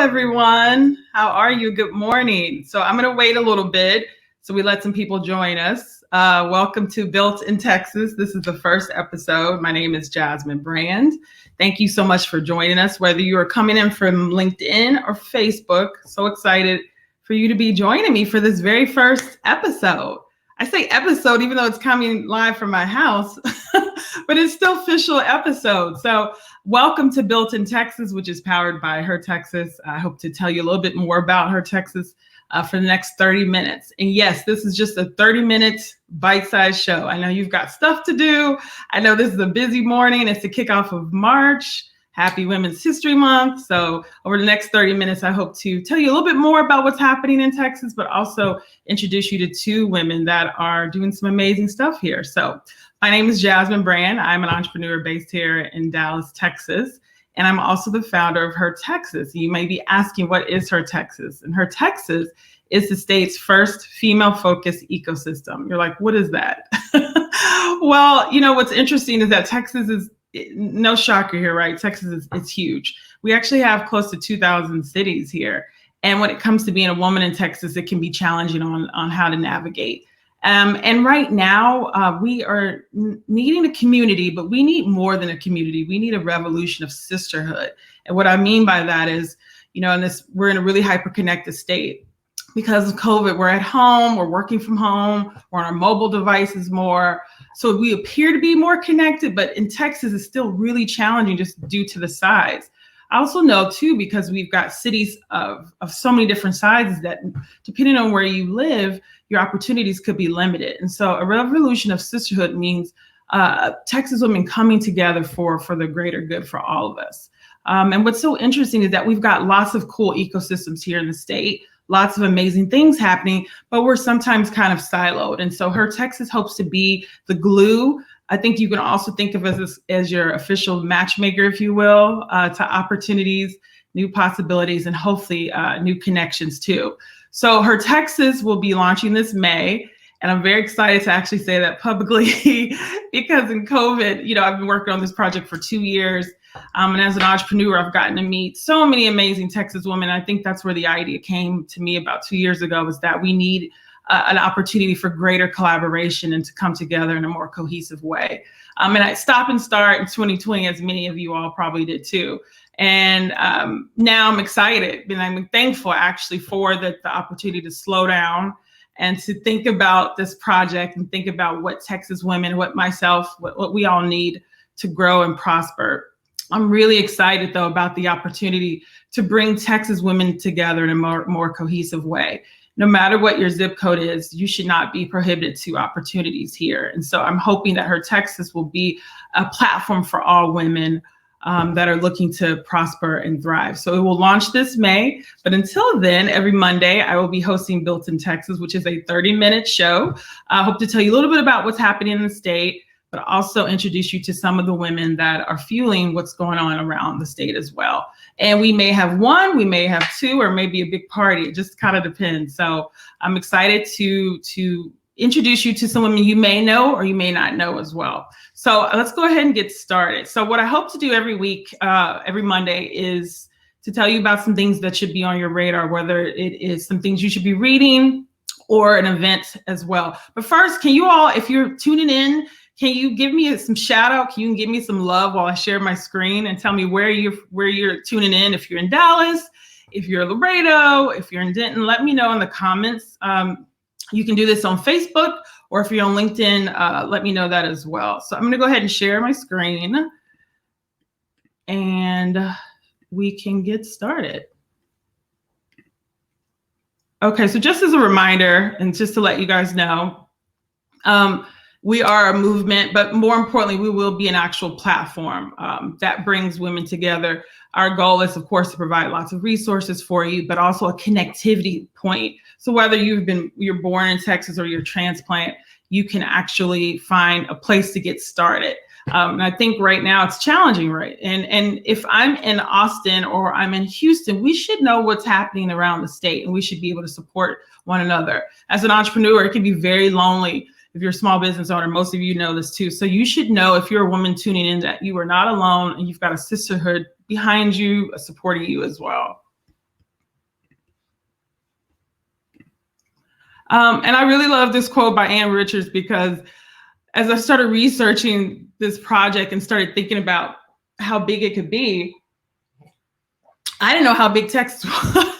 everyone. How are you? Good morning. So I'm going to wait a little bit so we let some people join us. Welcome to Built in Texas. This is the first episode. My name is Jasmin Brand. Thank you so much for joining us, whether you are coming in from LinkedIn or Facebook. So excited for you to be joining me for this very first episode. I say episode, even though it's coming live from my house, but it's still official episode. So welcome to Built in Texas, which is powered by Her Texas. I hope to tell you a little bit more about Her Texas for the next 30 minutes. And yes, this is just a 30-minute bite-sized show. I know you've got stuff to do. I know this is a busy morning. It's the kickoff of March. Happy Women's History Month. So over the next 30 minutes, I hope to tell you a little bit more about what's happening in Texas, but also introduce you to two women that are doing some amazing stuff here. So my name is Jasmin Brand. I'm an entrepreneur based here in Dallas, Texas, and I'm also the founder of Her Texas. You may be asking, what is Her Texas? And Her Texas is the state's first female-focused ecosystem. You're like, what is that? Well, you know, what's interesting is that Texas is, no shocker here, right? Texas it's huge. We actually have close to 2,000 cities here. And when it comes to being a woman in Texas, it can be challenging on how to navigate. And right now we are needing a community, but we need more than a community. We need a revolution of sisterhood. And what I mean by that is, you know, we're in a really hyper-connected state. Because of COVID, we're at home, we're working from home, we're on our mobile devices more. So we appear to be more connected, but in Texas, it's still really challenging just due to the size. I also know too, because we've got cities of so many different sizes that depending on where you live, your opportunities could be limited. And so a revolution of sisterhood means Texas women coming together for the greater good for all of us. And what's so interesting is that we've got lots of cool ecosystems here in the state. Lots of amazing things happening, but we're sometimes kind of siloed. And so Her Texas hopes to be the glue. I think you can also think of us as your official matchmaker, if you will, to opportunities, new possibilities, and hopefully new connections too. So Her Texas will be launching this May. And I'm very excited to actually say that publicly because in COVID, you know, I've been working on this project for 2 years. And as an entrepreneur, I've gotten to meet so many amazing Texas women. I think that's where the idea came to me about 2 years ago, was that we need an opportunity for greater collaboration and to come together in a more cohesive way. And I stop and start in 2020, as many of you all probably did too. And now I'm excited and I'm thankful actually for the opportunity to slow down and to think about this project and think about what Texas women, what we all need to grow and prosper. I'm really excited, though, about the opportunity to bring Texas women together in a more cohesive way. No matter what your zip code is, you should not be prohibited to opportunities here. And so I'm hoping that Her Texas will be a platform for all women that are looking to prosper and thrive. So it will launch this May. But until then, every Monday, I will be hosting Built in Texas, which is a 30-minute show. I hope to tell you a little bit about what's happening in the state, but also introduce you to some of the women that are fueling what's going on around the state as well. And we may have one, we may have two, or maybe a big party. It just kind of depends. So I'm excited to introduce you to some women you may know or you may not know as well. So let's go ahead and get started. So what I hope to do every week, every Monday, is to tell you about some things that should be on your radar, whether it is some things you should be reading or an event as well. But first, can you all, if you're tuning in, can you give me some shout out? Can you give me some love while I share my screen and tell me where you're tuning in? If you're in Dallas, if you're Laredo, if you're in Denton, let me know in the comments. You can do this on Facebook, or if you're on LinkedIn, let me know that as well. So I'm going to go ahead and share my screen and we can get started. Okay, so just as a reminder, and just to let you guys know, we are a movement, but more importantly, we will be an actual platform that brings women together. Our goal is, of course, to provide lots of resources for you, but also a connectivity point. So whether you're born in Texas or you're transplant, you can actually find a place to get started. And I think right now it's challenging, right? And if I'm in Austin or I'm in Houston, we should know what's happening around the state and we should be able to support one another. As an entrepreneur, it can be very lonely. If you're a small business owner, most of you know this too. So you should know, if you're a woman tuning in, that you are not alone and you've got a sisterhood behind you, supporting you as well. And I really love this quote by Ann Richards, because as I started researching this project and started thinking about how big it could be, I didn't know how big Texas was.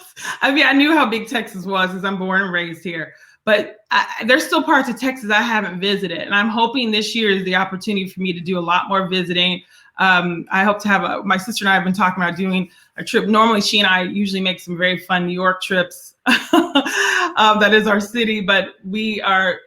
I mean, I knew how big Texas was as I'm born and raised here, but there's still parts of Texas I haven't visited. And I'm hoping this year is the opportunity for me to do a lot more visiting. I hope to have my sister and I have been talking about doing a trip. Normally, she and I usually make some very fun New York trips. That is our city, but we're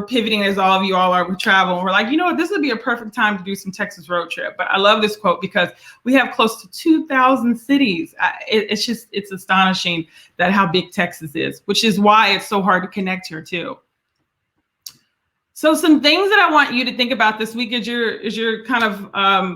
pivoting, as all of you all are, with travel. And we're like, you know what, this would be a perfect time to do some Texas road trip. But I love this quote because we have close to 2,000 cities. It's astonishing that how big Texas is, which is why it's so hard to connect here too. So some things that I want you to think about this week as you're kind of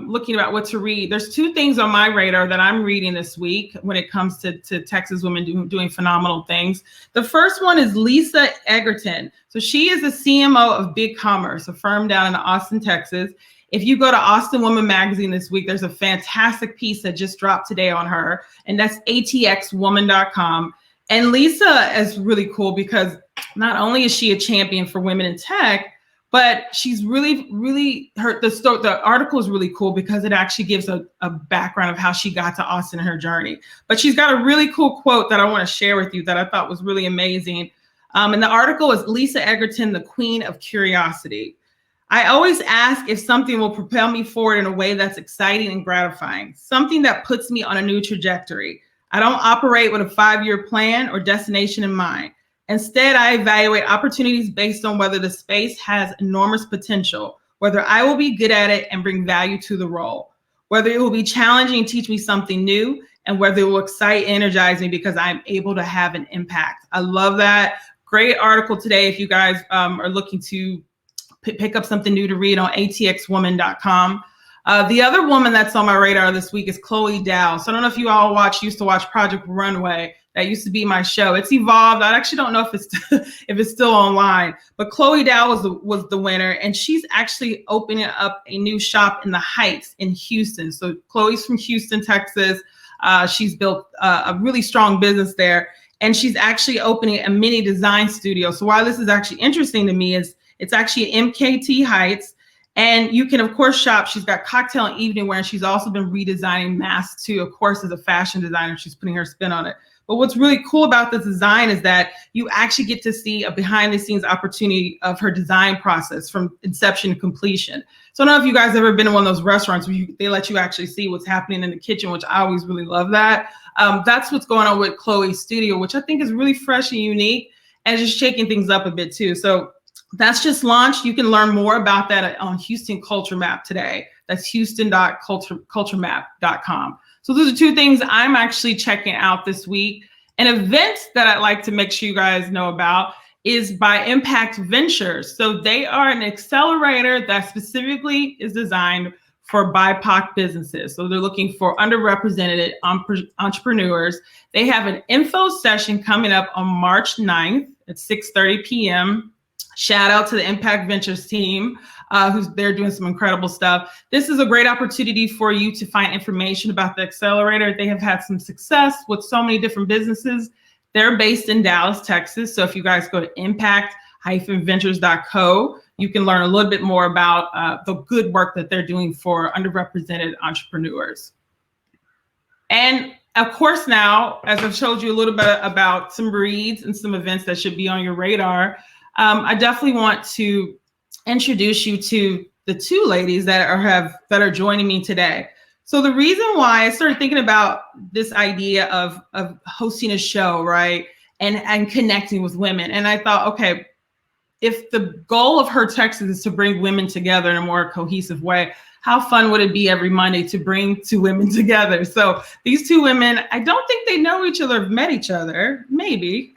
looking about what to read. There's two things on my radar that I'm reading this week when it comes to Texas women doing phenomenal things. The first one is Lisa Egerton. So she is the CMO of Big Commerce, a firm down in Austin, Texas. If you go to Austin Woman Magazine this week, there's a fantastic piece that just dropped today on her, and that's atxwoman.com. And Lisa is really cool because not only is she a champion for women in tech, but she's really the article is really cool because it actually gives a background of how she got to Austin and her journey. But she's got a really cool quote that I want to share with you that I thought was really amazing. And the article is Lisa Egerton, the Queen of Curiosity. I always ask if something will propel me forward in a way that's exciting and gratifying, something that puts me on a new trajectory. I don't operate with a 5-year plan or destination in mind. Instead, I evaluate opportunities based on whether the space has enormous potential, whether I will be good at it and bring value to the role, whether it will be challenging and teach me something new, and whether it will excite and energize me because I'm able to have an impact. I love that. Great article today if you guys are looking to pick up something new to read on atxwoman.com. The other woman that's on my radar this week is Chloe Dow. So I don't know if you all used to watch Project Runway. That used to be my show. It's evolved. I actually don't know if it's still online, but Chloe Dow was the winner, and she's actually opening up a new shop in the Heights in Houston. So Chloe's from Houston, Texas. She's built a really strong business there, and she's actually opening a mini design studio. So why this is actually interesting to me is it's actually MKT Heights. And you can, of course, shop. She's got cocktail and evening wear, and she's also been redesigning masks too. Of course, as a fashion designer, she's putting her spin on it. But what's really cool about this design is that you actually get to see a behind the scenes opportunity of her design process from inception to completion. So I don't know if you guys have ever been in one of those restaurants where they let you actually see what's happening in the kitchen, which I always really love that. That's what's going on with Chloe's studio, which I think is really fresh and unique and just shaking things up a bit too. So that's just launched. You can learn more about that on Houston Culture Map today. That's houston.culturemap.com. So those are two things I'm actually checking out this week. An event that I'd like to make sure you guys know about is by Impact Ventures. So they are an accelerator that specifically is designed for BIPOC businesses. So they're looking for underrepresented entrepreneurs. They have an info session coming up on March 9th at 6:30 p.m. Shout out to the Impact Ventures team, they're doing some incredible stuff. This is a great opportunity for you to find information about the accelerator. They have had some success with so many different businesses. They're based in Dallas, Texas. So if you guys go to impact-ventures.co, you can learn a little bit more about the good work that they're doing for underrepresented entrepreneurs. And of course, now, as I've showed you a little bit about some reads and some events that should be on your radar, I definitely want to introduce you to the two ladies that are joining me today. So the reason why I started thinking about this idea of hosting a show, right, and connecting with women, and I thought, okay, if the goal of Her Texas is to bring women together in a more cohesive way, how fun would it be every Monday to bring two women together? So these two women, I don't think they know each other, have met each other, maybe,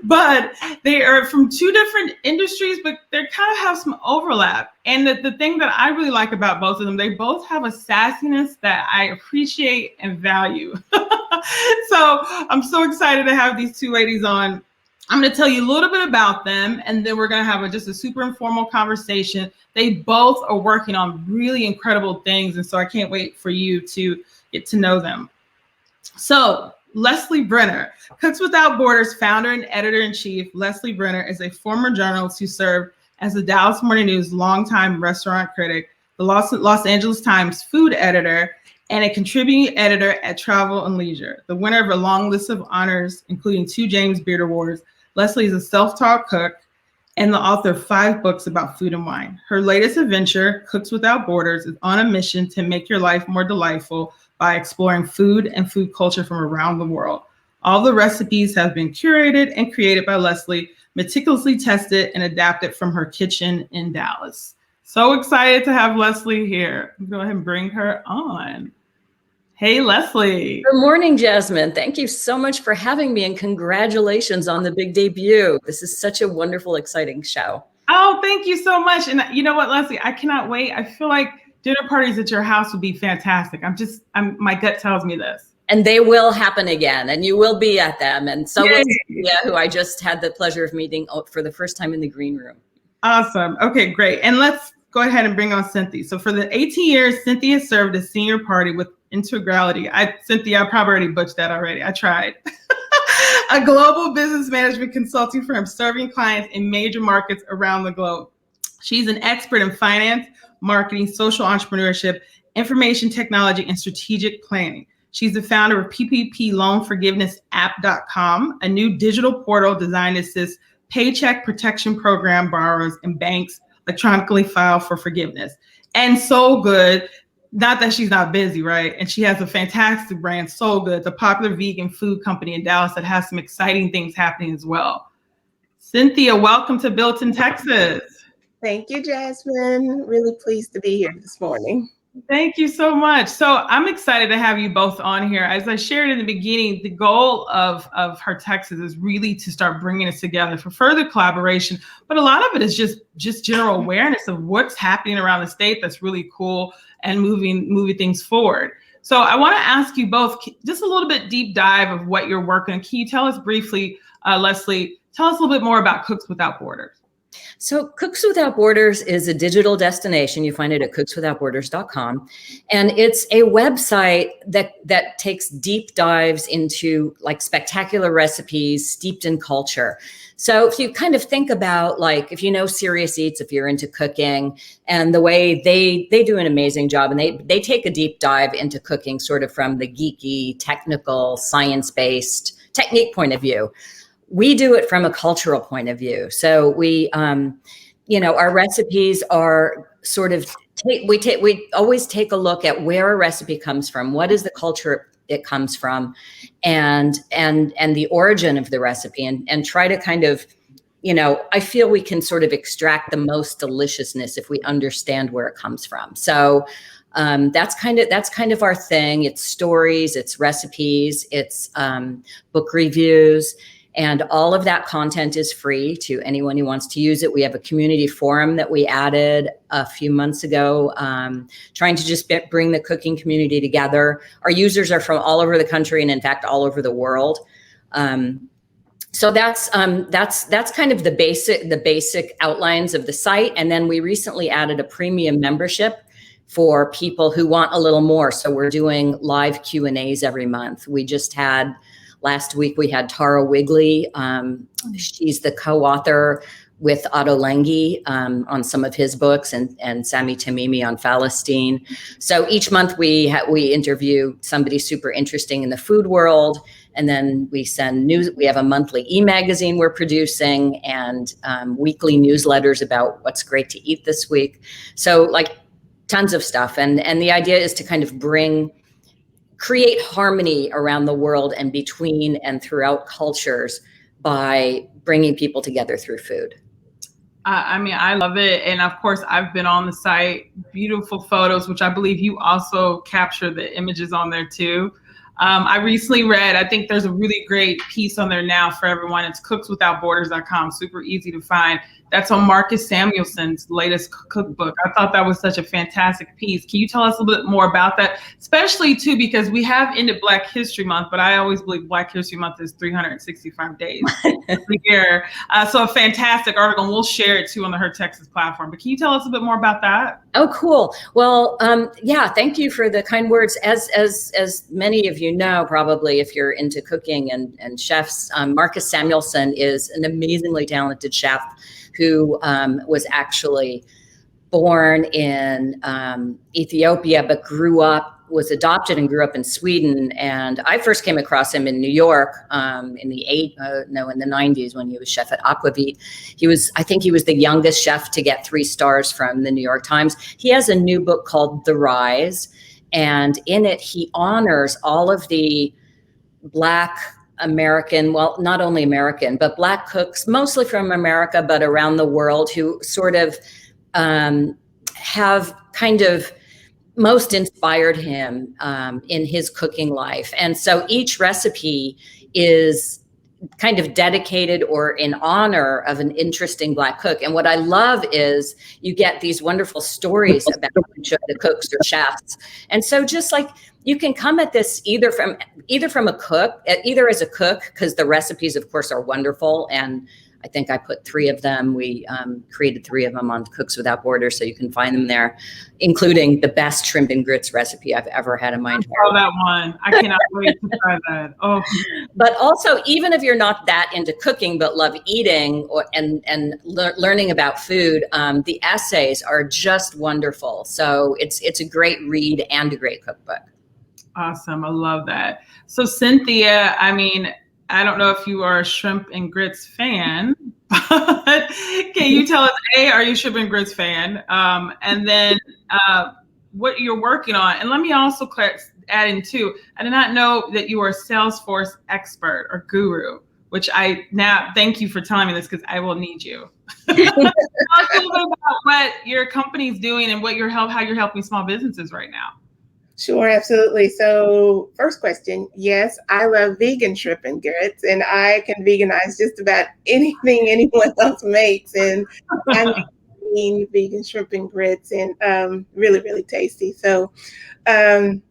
but they are from two different industries, but they kind of have some overlap. And the thing that I really like about both of them, they both have a sassiness that I appreciate and value. So I'm so excited to have these two ladies on. I'm going to tell you a little bit about them, and then we're going to have just a super informal conversation. They both are working on really incredible things, and so I can't wait for you to get to know them. So Leslie Brenner. Cooks Without Borders founder and editor-in-chief, Leslie Brenner is a former journalist who served as the Dallas Morning News longtime restaurant critic, the Los Angeles Times food editor, and a contributing editor at Travel and Leisure. The winner of a long list of honors, including 2 James Beard Awards, Leslie is a self-taught cook and the author of 5 books about food and wine. Her latest adventure, Cooks Without Borders, is on a mission to make your life more delightful by exploring food and food culture from around the world. All the recipes have been curated and created by Leslie, meticulously tested and adapted from her kitchen in Dallas. So excited to have Leslie here. Go ahead and bring her on. Hey, Leslie. Good morning, Jasmine. Thank you so much for having me, and congratulations on the big debut. This is such a wonderful, exciting show. Oh, thank you so much. And you know what, Leslie, I cannot wait. I feel like dinner parties at your house would be fantastic. My gut tells me this. And they will happen again, and you will be at them. And so will Cynthia, who I just had the pleasure of meeting for the first time in the green room. Awesome. Okay, great. And let's go ahead and bring on Cynthia. So for the 18 years, Cynthia served as senior party with Integrality. Cynthia, I probably already butchered that already. I tried. A global business management consulting firm serving clients in major markets around the globe. She's an expert in finance, marketing, social entrepreneurship, information technology, and strategic planning. She's the founder of PPPLoanForgivenessApp.com, a new digital portal designed to assist Paycheck Protection Program borrowers and banks electronically file for forgiveness. And Soulgood, not that she's not busy, right? And she has a fantastic brand, Soulgood, the popular vegan food company in Dallas that has some exciting things happening as well. Cynthia, welcome to Built in Texas. Thank you, Jasmine. Really pleased to be here this morning. Thank you so much. So I'm excited to have you both on here. As I shared in the beginning, the goal of Her Texas is really to start bringing us together for further collaboration. But a lot of it is just general awareness of what's happening around the state that's really cool and moving things forward. So I want to ask you both just a little bit deep dive of what you're working on. Can you tell us briefly, Leslie, tell us a little bit more about Cooks Without Borders? So Cooks Without Borders is a digital destination. You find it at cookswithoutborders.com. And it's a website that takes deep dives into like spectacular recipes steeped in culture. So if you kind of think about, like, if you know Serious Eats, if you're into cooking, and the way they do an amazing job, and they take a deep dive into cooking sort of from the geeky, technical, science-based technique point of view. We do it from a cultural point of view. So we, our recipes are sort of, we always take a look at where a recipe comes from, what is the culture it comes from, and the origin of the recipe, and try to kind of, I feel we can sort of extract the most deliciousness if we understand where it comes from. So that's kind of our thing. It's stories, it's recipes, it's book reviews. And all of that content is free to anyone who wants to use it. We have a community forum that we added a few months ago, trying to just bring the cooking community together. Our users are from all over the country, and in fact, all over the world. So that's kind of the basic outlines of the site. And then we recently added a premium membership for people who want a little more. So we're doing live Q&As every month. Last week, we had Tara Wigley. She's the co-author with Otto Lengi on some of his books, and Sami Tamimi on Palestine. So each month we interview somebody super interesting in the food world, and then we send news. We have a monthly e-magazine we're producing, and weekly newsletters about what's great to eat this week. So like tons of stuff, and the idea is to kind of create harmony around the world and between and throughout cultures by bringing people together through food. I love it. And of course, I've been on the site, beautiful photos, which I believe you also capture the images on there too. I recently read, I think there's a really great piece on there now for everyone. It's cookswithoutborders.com, super easy to find, that's on Marcus Samuelson's latest cookbook. I thought that was such a fantastic piece. Can you tell us a little bit more about that? Especially too, because we have ended Black History Month, but I always believe Black History Month is 365 days a year. So a fantastic article, and we'll share it too on the Her Texas platform. But can you tell us a bit more about that? Oh, cool. Well, yeah, thank you for the kind words. As many of you know, probably if you're into cooking and chefs, Marcus Samuelson is an amazingly talented chef who was actually born in Ethiopia, but was adopted and grew up in Sweden. And I first came across him in New York in the 90s when he was chef at Aquavit. I think he was the youngest chef to get 3 stars from the New York Times. He has a new book called The Rise. And in it, he honors all of the Black American, well, not only American, but Black cooks, mostly from America, but around the world, who sort of have kind of most inspired him in his cooking life. And so each recipe is kind of dedicated or in honor of an interesting Black cook. And what I love is you get these wonderful stories about each of the cooks or chefs. And so just like you can come at this either from a cook, either as a cook, because the recipes, of course, are wonderful. And I think I put 3 of them. We created 3 of them on Cooks Without Borders, so you can find them there, including the best shrimp and grits recipe I've ever had in my entire life. That one. I cannot wait to try that. Oh. But also, even if you're not that into cooking but love eating and learning about food, the essays are just wonderful. So it's a great read and a great cookbook. Awesome. I love that. So Cynthia, I mean, I don't know if you are a shrimp and grits fan, but can you tell us, are you a shrimp and grits fan? And then what you're working on? And let me also add in too, I did not know that you are a Salesforce expert or guru, which thank you for telling me this because I will need you. Talk a little bit about what your company's doing and how you're helping small businesses right now. Sure, absolutely. So first question, yes, I love vegan shrimp and grits, and I can veganize just about anything anyone else makes. And I'm eating vegan shrimp and grits, and really, really tasty. So my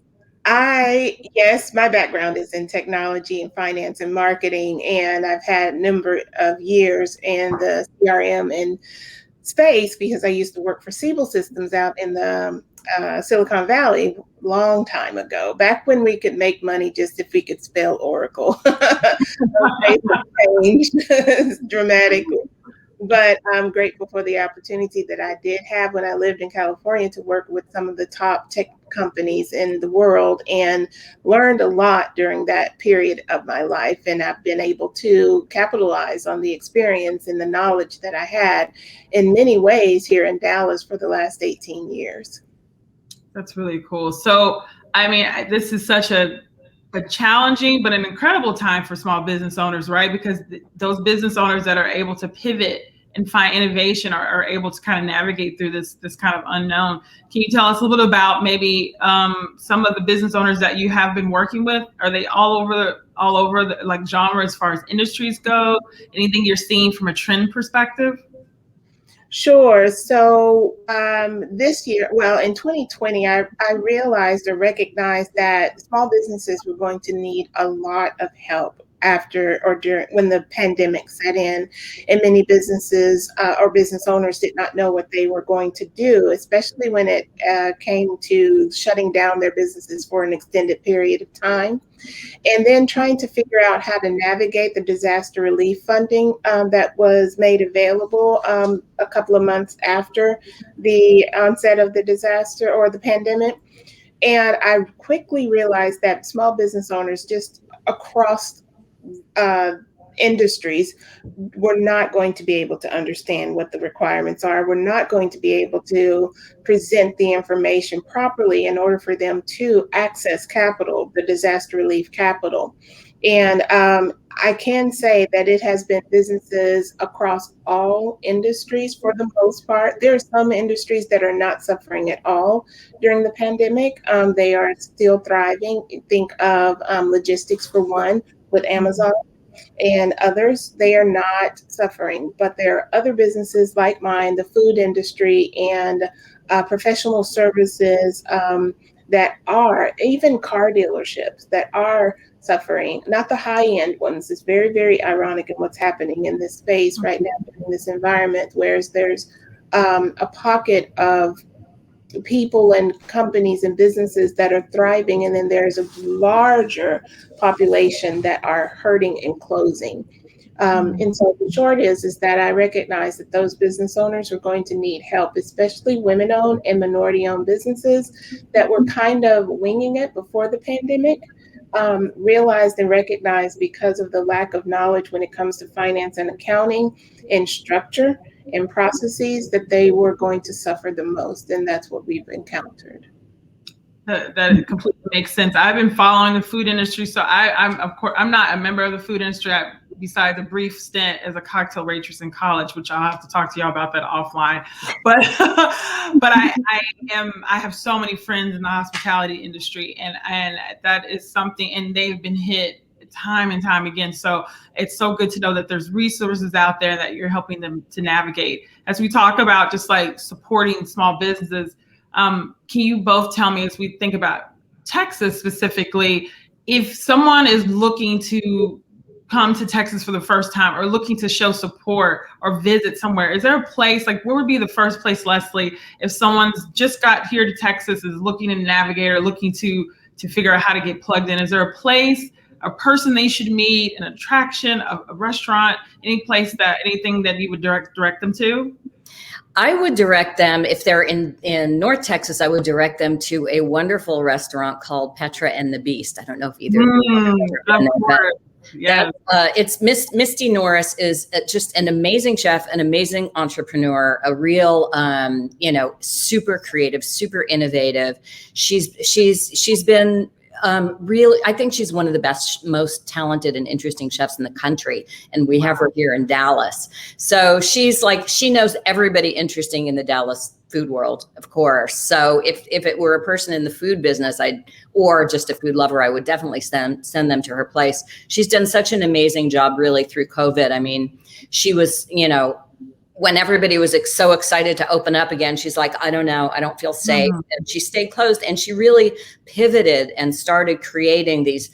background is in technology and finance and marketing, and I've had a number of years in the CRM and space because I used to work for Siebel Systems out in the Silicon Valley long time ago, back when we could make money just if we could spell Oracle. Changed dramatically. But I'm grateful for the opportunity that I did have when I lived in California to work with some of the top tech companies in the world and learned a lot during that period of my life. And I've been able to capitalize on the experience and the knowledge that I had in many ways here in Dallas for the last 18 years. That's really cool. So, I mean, this is such a challenging but an incredible time for small business owners, right? Because those business owners that are able to pivot and find innovation are able to kind of navigate through this kind of unknown. Can you tell us a little bit about maybe some of the business owners that you have been working with? Are they all over the like genre as far as industries go? Anything you're seeing from a trend perspective? Sure. So this year, in 2020, I realized or recognized that small businesses were going to need a lot of help after or during when the pandemic set in, and many businesses or business owners did not know what they were going to do, especially when it came to shutting down their businesses for an extended period of time. And then trying to figure out how to navigate the disaster relief funding that was made available a couple of months after the onset of the disaster or the pandemic. And I quickly realized that small business owners just across industries were not going to be able to understand what the requirements are. We're not going to be able to present the information properly in order for them to access capital, the disaster relief capital. And I can say that it has been businesses across all industries for the most part. There are some industries that are not suffering at all during the pandemic. They are still thriving. Think of logistics for one with Amazon. And others, they are not suffering. But there are other businesses like mine, the food industry and professional services, that are, even car dealerships that are suffering, not the high end ones. It's very, very ironic in what's happening in this space right now, in this environment, whereas there's a pocket of people and companies and businesses that are thriving, and then there's a larger population that are hurting and closing. And so the short is that I recognize that those business owners are going to need help, especially women-owned and minority-owned businesses that were kind of winging it before the pandemic. Realized and recognized, because of the lack of knowledge when it comes to finance and accounting and structure and processes, that they were going to suffer the most. And that's what we've encountered. That completely makes sense. I've been following the food industry, so I'm of course I'm not a member of the food industry. Besides a brief stint as a cocktail waitress in college, which I'll have to talk to y'all about that offline. But but I have so many friends in the hospitality industry, and that is something, and they've been hit time and time again. So it's so good to know that there's resources out there that you're helping them to navigate. As we talk about just like supporting small businesses, can you both tell me, as we think about Texas specifically, if someone is looking to come to Texas for the first time or looking to show support or visit somewhere, is there a place, like where would be the first place, Leslie, if someone's just got here to Texas, is looking to navigate or looking to figure out how to get plugged in? Is there a place, a person they should meet, an attraction, a restaurant, anything that you would direct them to? I would direct them, if they're in North Texas, I would direct them to a wonderful restaurant called Petra and the Beast. I don't know if either of you have been there. Yeah, it's Misty Norris is just an amazing chef, an amazing entrepreneur, a real, super creative, super innovative. She's been really, I think she's one of the best, most talented and interesting chefs in the country. And we have her here in Dallas. So she knows everybody interesting in the Dallas food world, of course. So if it were a person in the food business, or just a food lover, I would definitely send them to her place. She's done such an amazing job really through COVID. I mean, she was, when everybody was so excited to open up again, she's like, I don't know, I don't feel safe. And she stayed closed, and she really pivoted and started creating these,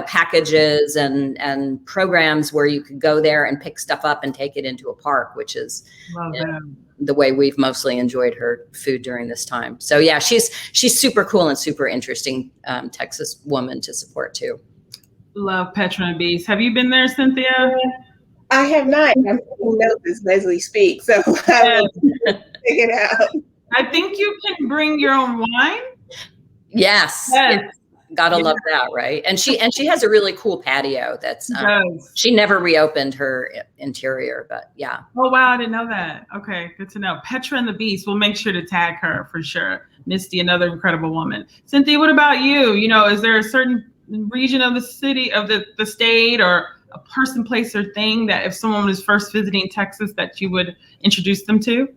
packages and programs where you could go there and pick stuff up and take it into a park, which is the way we've mostly enjoyed her food during this time. So yeah, she's super cool and super interesting Texas woman to support too. Love Petra and Beast. Have you been there, Cynthia? I have not. I'm taking notes as Leslie speaks, so I will check it out. I think you can bring your own wine. Yes. Gotta love that, right? And she has a really cool patio that's she never reopened her interior, but yeah. Oh wow, I didn't know that. Okay, good to know. Petra and the Beast, we'll make sure to tag her for sure. Misty, another incredible woman. Cynthia, what about you? Is there a certain region of the city, of the state, or a person, place, or thing that if someone was first visiting Texas that you would introduce them to?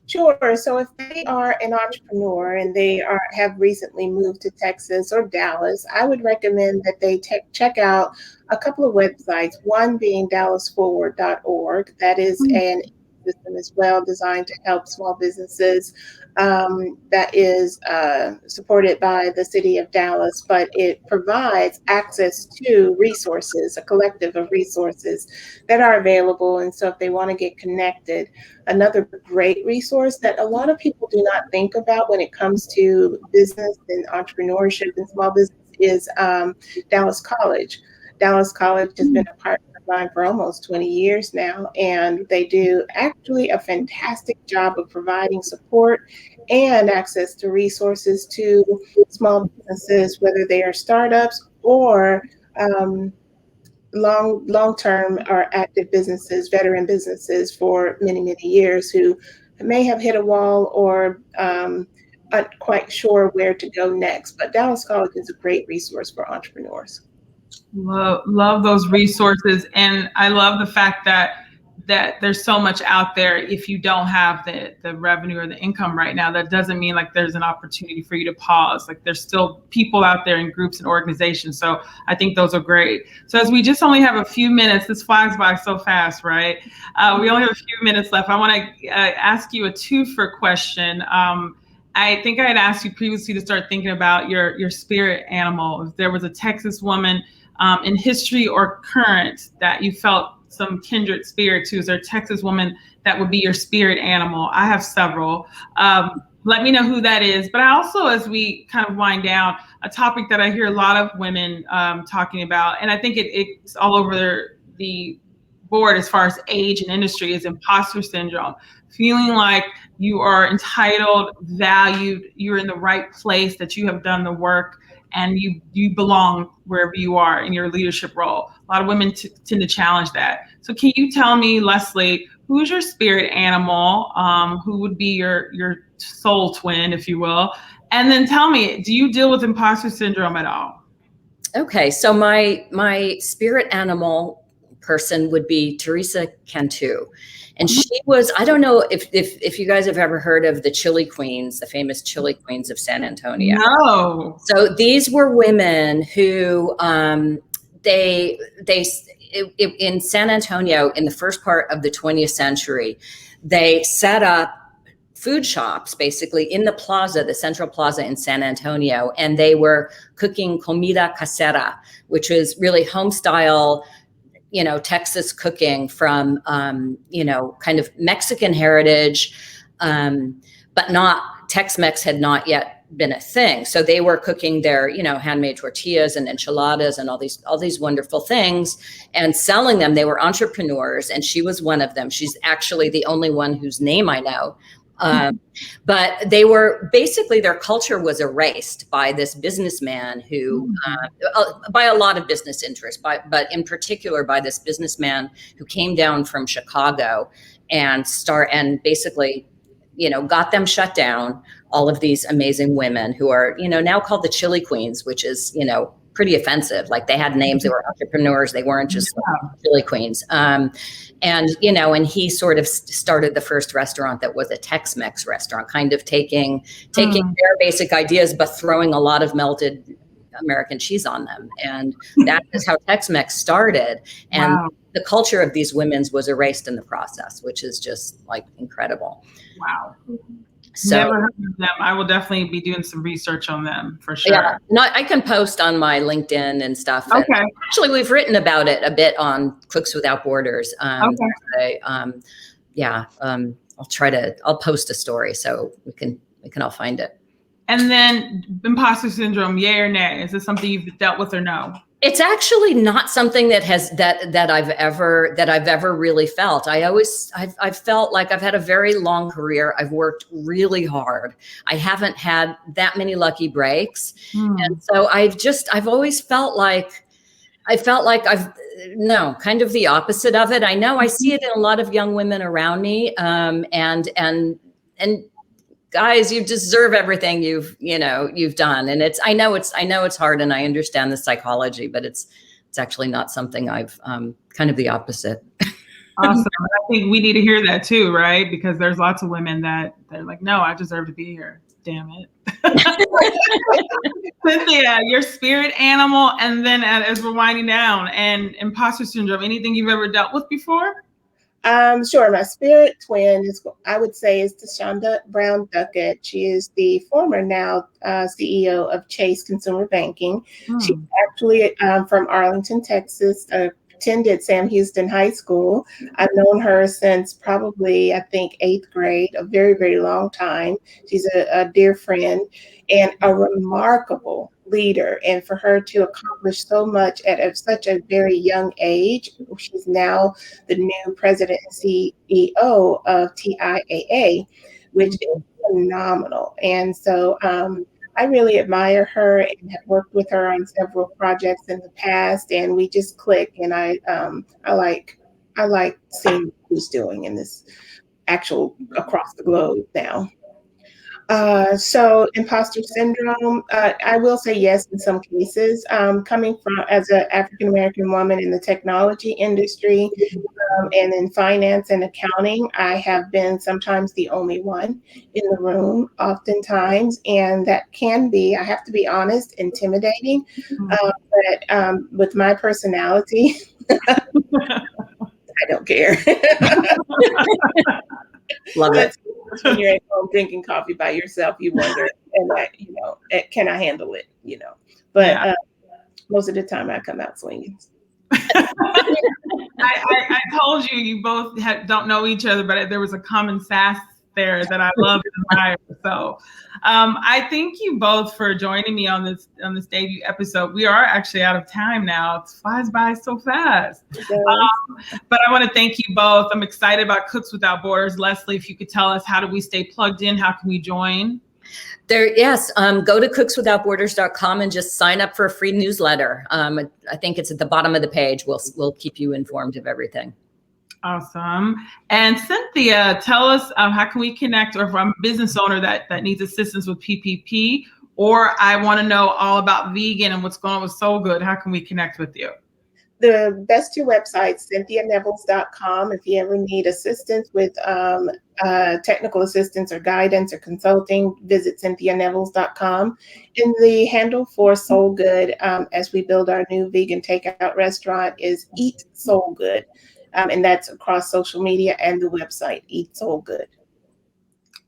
Sure. So if they are an entrepreneur and they have recently moved to Texas or Dallas, I would recommend that they check out a couple of websites, one being dallasforward.org. That is an system as well designed to help small businesses, that is supported by the city of Dallas, but it provides access to resources, a collective of resources that are available. And so if they want to get connected, another great resource that a lot of people do not think about when it comes to business and entrepreneurship and small business is Dallas College. Dallas College has been a partner of mine for almost 20 years now, and they do actually a fantastic job of providing support and access to resources to small businesses, whether they are startups or long-term or active businesses, veteran businesses for many, many years, who may have hit a wall or aren't quite sure where to go next. But Dallas College is a great resource for entrepreneurs. Love those resources. And I love the fact that that there's so much out there. If you don't have the revenue or the income right now, that doesn't mean like there's an opportunity for you to pause. Like there's still people out there in groups and organizations. So I think those are great. So as we just only have a few minutes, this flies by so fast, right? We only have a few minutes left. I want to ask you a two-for question. I think I had asked you previously to start thinking about your spirit animal. If there was a Texas woman in history or current that you felt some kindred spirit to, is there a Texas woman that would be your spirit animal? I have several. Let me know who that is. But I also, as we kind of wind down, a topic that I hear a lot of women talking about, and I think it's all over the board as far as age and industry, is imposter syndrome. Feeling like you are entitled, valued, you're in the right place, that you have done the work, and you belong wherever you are in your leadership role. A lot of women tend to challenge that. So can you tell me, Leslie, who's your spirit animal? Who would be your soul twin, if you will? And then tell me, do you deal with imposter syndrome at all? Okay, so my spirit animal person would be Teresa Cantu. And she was, I don't know if you guys have ever heard of the Chili Queens, the famous Chili Queens of San Antonio. No. So these were women who they in San Antonio in the first part of the 20th century, they set up food shops basically in the plaza, the central plaza in San Antonio, and they were cooking comida casera, which is really home style, Texas cooking from, kind of Mexican heritage, but not Tex-Mex had not yet been a thing. So they were cooking their, handmade tortillas and enchiladas and all these wonderful things and selling them. They were entrepreneurs, and she was one of them. She's actually the only one whose name I know. But they were basically, their culture was erased by this businessman who, by a lot of business interests, but in particular by this businessman who came down from Chicago and basically, got them shut down. All of these amazing women who are, now called the Chili Queens, which is, pretty offensive. Like they had names, they were entrepreneurs. They weren't just Chili Queens. And he sort of started the first restaurant that was a Tex-Mex restaurant, kind of taking their basic ideas, but throwing a lot of melted American cheese on them. And that is how Tex-Mex started. And the culture of these women's was erased in the process, which is just like incredible. Wow. So, never heard of them. I will definitely be doing some research on them for sure. Yeah, I can post on my LinkedIn and stuff. Okay. And actually, we've written about it a bit on Cooks Without Borders. Okay. I'll post a story so we can all find it. And then imposter syndrome, yay or nay? Is this something you've dealt with or no? It's actually not something that I've ever really felt. I've felt like I've had a very long career. I've worked really hard. I haven't had that many lucky breaks. And so I've always felt like kind of the opposite of it. I know I see it in a lot of young women around me. And guys, you deserve everything you've done. And I know it's hard, and I understand the psychology, but it's actually not something I've kind of the opposite. Awesome. I think we need to hear that too, right? Because there's lots of women that they're like, no, I deserve to be here. Damn it. Cynthia, your spirit animal, and then as we're winding down, and imposter syndrome, anything you've ever dealt with before? Sure. My spirit twin is Tashonda Brown Duckett. She is the former now CEO of Chase Consumer Banking. She's actually from Arlington, Texas. Attended Sam Houston High School. I've known her since probably, I think, 8th grade, a very, very long time. She's a dear friend and a remarkable leader. And for her to accomplish so much at such a very young age, she's now the new president and CEO of TIAA, which is phenomenal. And so I really admire her and have worked with her on several projects in the past, and we just click. And I like seeing what she's doing in this actual across the globe now. So imposter syndrome, I will say yes in some cases. Coming from as an African American woman in the technology industry and in finance and accounting, I have been sometimes the only one in the room, oftentimes, and that can be, I have to be honest, intimidating. But with my personality, I don't care. Love it. When you're at home drinking coffee by yourself, you wonder, can I handle it? But most of the time I come out swinging. I told you, you both don't know each other, but there was a common sass there that I love and admire. So I thank you both for joining me on this debut episode. We are actually out of time now. It flies by so fast. But I want to thank you both. I'm excited about Cooks Without Borders. Leslie, if you could tell us, how do we stay plugged in? How can we join? Yes, go to cookswithoutborders.com and just sign up for a free newsletter. I think it's at the bottom of the page. We'll keep you informed of everything. Awesome. And Cynthia, tell us, how can we connect, or if I'm a business owner that needs assistance with PPP, or I want to know all about vegan and what's going on with Soulgood, how can we connect with you? The best two websites, cynthianevels.com. If you ever need assistance with technical assistance or guidance or consulting, visit cynthianevels.com. And the handle for Soulgood, as we build our new vegan takeout restaurant, is Eat Soulgood. And that's across social media and the website, Eat Soulgood.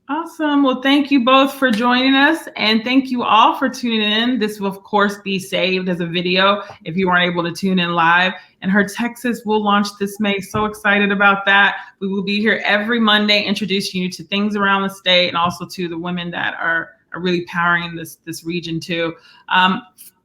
Awesome. Well, thank you both for joining us, and thank you all for tuning in. This will, of course, be saved as a video if you weren't able to tune in live. And Her Texas will launch this May. So excited about that. We will be here every Monday introducing you to things around the state and also to the women that are really powering this region too.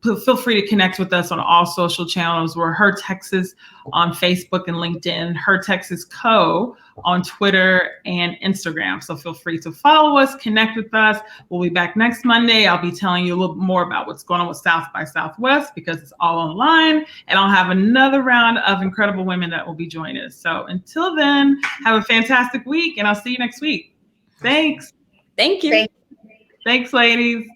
Feel free to connect with us on all social channels. We're Her Texas on Facebook and LinkedIn, Her Texas Co. on Twitter and Instagram. So feel free to follow us, connect with us. We'll be back next Monday. I'll be telling you a little more about what's going on with South by Southwest because it's all online. And I'll have another round of incredible women that will be joining us. So until then, have a fantastic week, and I'll see you next week. Thanks. Thank you. Thanks, ladies.